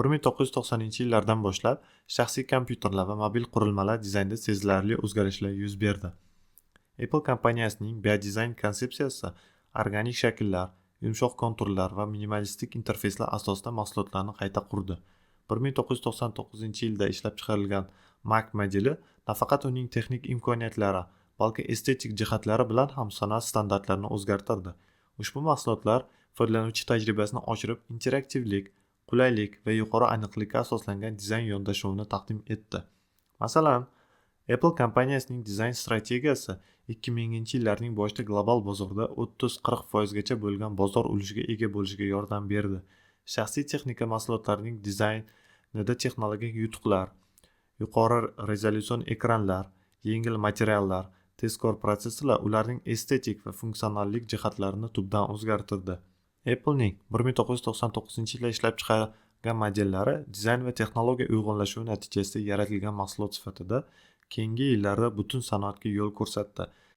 1990-yillardan boshlab shaxsiy kompyuterlar va mobil qurilmalar dizaynida sezilarli o'zgarishlar yuz berdi. Apple kompaniyasining biodizayn konsepsiyasi organik shakllar, yumshoq konturlar va minimalistik interfeyslar asosida mahsulotlarni qayta qurdi. 1999-yilda ishlab chiqarilgan Mac modeli nafaqat uning texnik imkoniyatlari, balki estetik jihatlari bilan ham sanoat standartlarini o'zgartirdi. Ushbu mahsulotlar foydalanuvchi tajribasini oshirib, interaktivlik, qulaylik va yuqori aniqlikka asoslangan dizayn yondashuvini taqdim etdi. Masalan, Apple kompaniyasining dizayn strategiyasi 2000-yillarning boshida global bozorda 30-40% gacha bo'lgan bozor ulushiga ega bo'lishiga yordam berdi. Shaxsiy texnika mahsulotlarining dizaynida texnologik yutuqlar, yuqori rezolyutsion ekranlar, yengil materiallar, tezkor protsessorlar ularning estetik va funksionallik jihatlarini tubdan o'zgartirdi. Apple'ning 1999-yilda ishlab chiqargan modellari dizayn va texnologiya uyg'unlashuvi natijasida yaratilgan mahsulot sifatida keyingi yillarda butun sanoatga yo'l ko'rsatdi.